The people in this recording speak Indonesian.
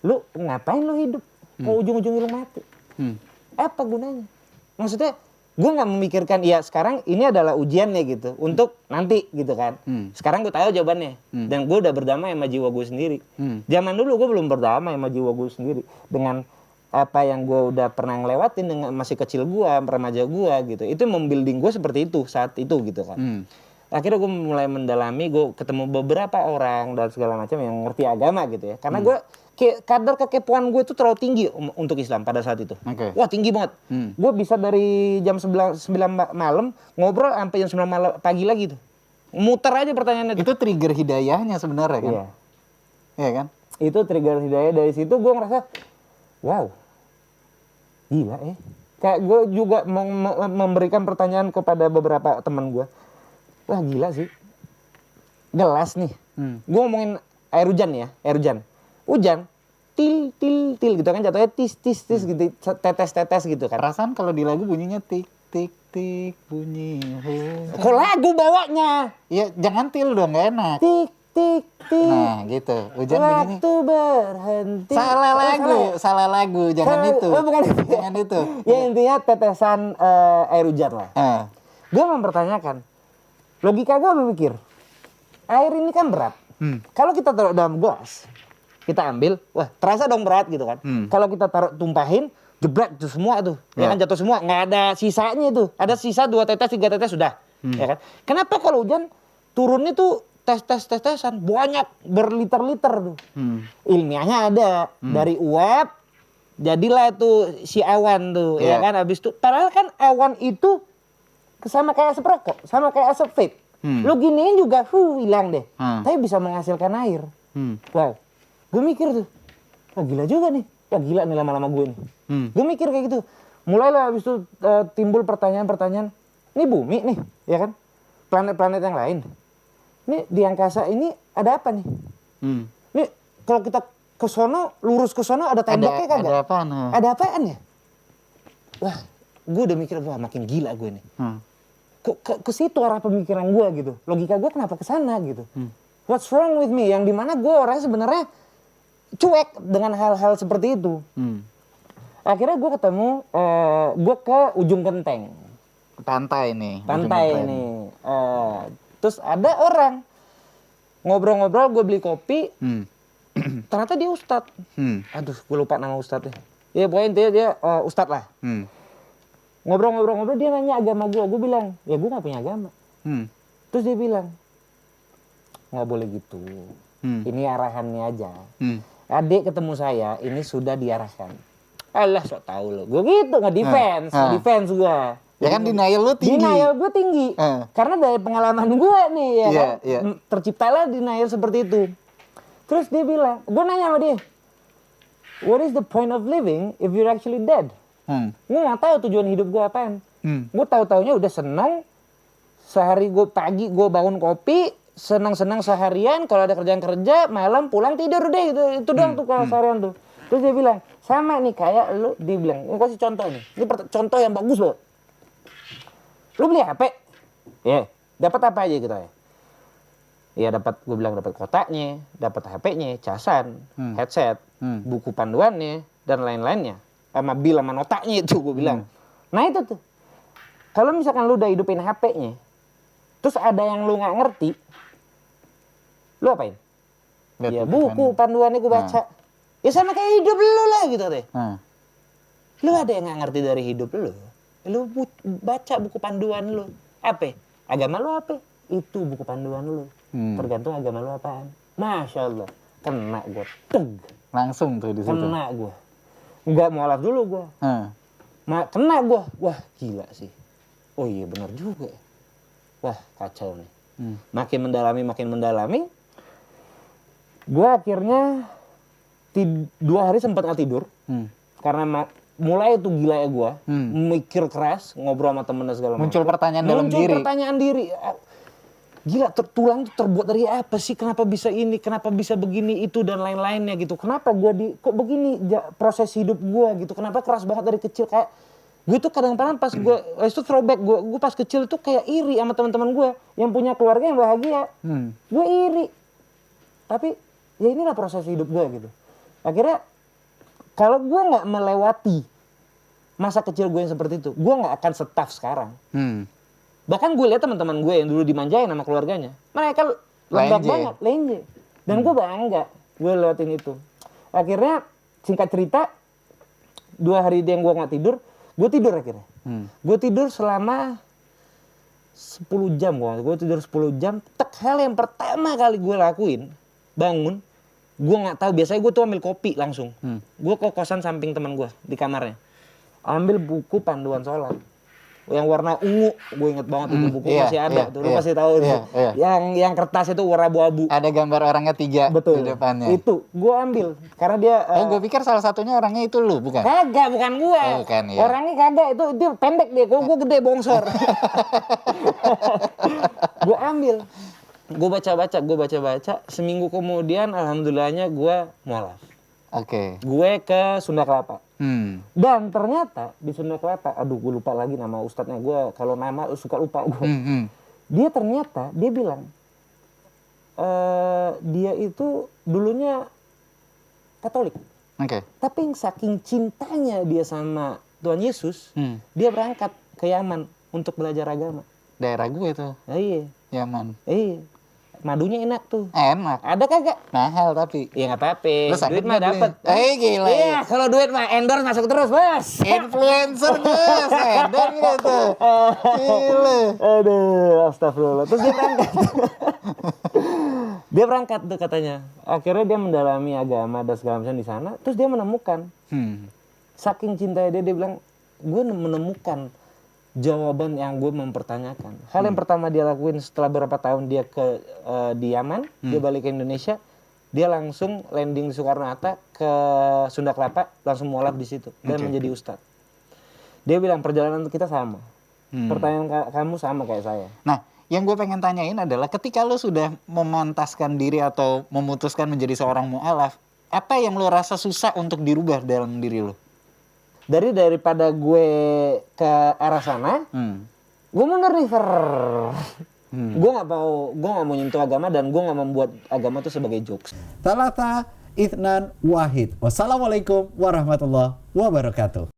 lu ngapain lu hidup? Kok ujung-ujungnya lu mati? Apa gunanya? Maksudnya gue nggak memikirkan ya sekarang ini adalah ujiannya gitu untuk nanti gitu kan. Sekarang gue tahu jawabannya dan gue udah berdamai sama jiwa gue sendiri. Zaman dulu gue belum berdamai sama jiwa gue sendiri dengan apa yang gue udah pernah ngelewatin dengan masih kecil gue, remaja gue gitu. Itu membuilding gue seperti itu saat itu gitu kan. Akhirnya gue mulai mendalami, gue ketemu beberapa orang dan segala macam yang ngerti agama gitu ya. Karena gue kadar kekepoan gue itu terlalu tinggi untuk Islam pada saat itu. Wah tinggi banget. Gue bisa dari jam 9 malam ngobrol sampai jam 9 malam pagi lagi tuh. Muter aja pertanyaannya. Itu trigger hidayahnya sebenarnya kan? Iya kan? Itu trigger hidayah. Dari situ gue ngerasa, wow, gila ya. Kayak gue juga memberikan pertanyaan kepada beberapa teman gue. Wah gila sih. Gelas nih. Gue ngomongin air hujan ya, air hujan. Hujan, til gitu kan jatuhnya tis gitu, tetes gitu kan. Perasaan kalau di lagu bunyinya tik bunyi. Kok lagu bawanya? Ya jangan til dong, gak enak. Tik. Nah gitu, hujan bunyinya. Waktu berhenti. Salah lagu, jangan itu. Oh bukan itu. Jangan itu. Ya intinya tetesan air hujan lah. Gue mempertanyakan, logika gue berpikir, air ini kan berat. Kalau kita taruh dalam gelas, kita ambil, wah terasa dong berat gitu kan. Kalau kita taruh tumpahin, jebret itu semua tuh, ya kan jatuh semua, nggak ada sisanya itu. Ada sisa 2 tetes 3 tetes sudah, ya kan. Kenapa kalau hujan turunnya tuh tetesan banyak berliter-liter tuh. Ilmiahnya ada dari uap, jadilah tuh si awan tuh, ya kan. Habis itu, padahal kan awan itu sama kayak asap rokok, sama kayak asap vape. Lu giniin juga, hilang deh. Tapi bisa menghasilkan air. Wow. Gue mikir tuh, wah gila juga nih. Wah gila nih lama-lama gue nih. Gue mikir kayak gitu. Mulailah habis itu timbul pertanyaan-pertanyaan. Ini bumi nih, ya kan? Planet-planet yang lain. Ini di angkasa ini ada apa nih? Ini kalau kita ke sono, lurus ke sono ada temboknya kagak? Ada apaan? Ada apaan ya? Wah, gue udah mikir, wah makin gila gue nih. Ke situ arah pemikiran gue gitu. Logika gue kenapa ke sana gitu. What's wrong with me? Yang dimana gue orangnya sebenarnya cuek dengan hal-hal seperti itu. Akhirnya gue ketemu, gue ke ujung genteng. Pantai nih. Pantai nih. Terus ada orang ngobrol-ngobrol, gue beli kopi. Ternyata dia ustadz. Aduh, gue lupa nama ustadznya. Ya pokoknya intinya dia ustadz lah. Ngobrol-ngobrol dia nanya agama gue. Gue bilang, ya gue gak punya agama. Terus dia bilang, gak boleh gitu. Ini arahannya aja. Adik ketemu saya, ini sudah diarahkan. Alah, sok tahu lo. Gue gitu, nge-defense gue. Ya kan denial lu tinggi. Denial gue tinggi. Karena dari pengalaman gue nih ya kan. Terciptalah denial seperti itu. Terus dia bilang, gue nanya sama dia, what is the point of living if you're actually dead? Gue gak tahu tujuan hidup gue apaan. Gue tahu-taunya udah senang. Sehari gue pagi gue bangun kopi, senang-senang seharian. Kalau ada kerjaan kerja, malam pulang tidur deh gitu. Itu doang tuh kalau seharian tuh. Terus dia bilang, sama nih kayak lu. Dia bilang, gue kasih contoh nih. Ini contoh yang bagus loh. Lu beli HP, ya dapat apa aja gitu ya? Ya dapat, gue bilang dapat kotaknya, dapat HP-nya, casan, headset, buku panduannya dan lain-lainnya, sama bil sama notanya itu gue bilang. Nah itu tuh, kalau misalkan lu udah hidupin HP-nya, terus ada yang lu nggak ngerti, lu apain? Ya buku panduannya gue baca. Ya sama kayak hidup lu lah gitu deh. Lu ada yang nggak ngerti dari hidup lu? Lu baca buku panduan lu. Apa? Agama lu apa? Itu buku panduan lu. Tergantung agama lu apaan. Masya Allah. Kena gue. Langsung tuh di situ. Kena gue. Nggak mualaf dulu gue. Kena gue. Wah gila sih. Oh iya benar juga. Wah kacau nih. Makin mendalami. Gue akhirnya 2 hari sempat nggak tidur. Karena mulai itu gila ya gue, mikir keras, ngobrol sama temen dan segala macam. Muncul pertanyaan diri. Gila, tulang itu terbuat dari apa sih? Kenapa bisa ini? Kenapa bisa begini itu dan lain-lainnya gitu? Kenapa gue kok begini proses hidup gue gitu? Kenapa keras banget dari kecil kayak gue tuh kadang-kadang pas gue itu throwback gue pas kecil tuh kayak iri sama teman-teman gue yang punya keluarga yang bahagia. Gue iri. Tapi ya inilah proses hidup gue gitu. Akhirnya Kalau gue nggak melewati masa kecil gue yang seperti itu, gue nggak akan setaf sekarang. Bahkan gue lihat teman-teman gue yang dulu dimanjain sama keluarganya, mereka lembab banget, lenje. Dan gue bangga, gue lewatin itu. Akhirnya singkat cerita, 2 hari dia yang gue nggak tidur, gue tidur akhirnya. Gue tidur selama 10 jam, gue tidur 10 jam. Hal yang pertama kali gue lakuin, bangun, gue nggak tahu, biasanya gue tuh ambil kopi langsung. Gue ke kosan samping teman gue di kamarnya, ambil buku panduan sholat yang warna ungu, gue inget banget itu buku masih ada tuh, lu pasti tahu itu. Yang kertas itu warna abu-abu. Ada gambar orangnya 3 betul, di depannya. Itu gue ambil karena dia. Gue pikir salah satunya orangnya itu lu, bukan? Kagak, bukan gue. Bukan, ya. Orangnya kagak, itu dia pendek dia, gue gede bongsor. Gue ambil, gue baca. Seminggu kemudian, alhamdulillahnya gue mualaf. Gue ke Sunda Kelapa. Dan ternyata di Sunda Kelapa, aduh gue lupa lagi nama ustadznya, gue kalau nama suka lupa gue. Dia ternyata dia bilang dia itu dulunya Katolik. Tapi saking cintanya dia sama Tuhan Yesus, dia berangkat ke Yaman untuk belajar agama. Daerah gue tuh. Iya. Yaman. Iya. Madunya enak tuh. Enak. Ada kagak? Mahal tapi. Ya nggak apa-apa. Duit mah dapat. Gila. Iya, kalau duit mah endorse masuk terus, Bos. Influencer Bos, endorse gitu. Gila. Aduh, astagfirullah. Terus dia berangkat. Dia berangkat tuh katanya. Akhirnya dia mendalami agama dan segala macam di sana. Terus dia menemukan. Saking cintanya dia bilang, gue menemukan jawaban yang gue mempertanyakan. Hal yang pertama dia lakuin setelah beberapa tahun dia di Yaman, dia balik ke Indonesia, dia langsung landing di Soekarno-Hatta ke Sunda Kelapa, langsung mualaf di situ dan menjadi ustadz. Dia bilang perjalanan kita sama, pertanyaan kamu sama kayak saya. Nah, yang gue pengen tanyain adalah ketika lo sudah memantaskan diri atau memutuskan menjadi seorang mualaf, apa yang lo rasa susah untuk dirubah dalam diri lo? Daripada gue ke arah sana, gue mundur nih, gue nggak mau nyentuh agama dan gue nggak membuat agama itu sebagai jokes. Thalatha Itsnan Wahid. Wassalamualaikum warahmatullahi wabarakatuh.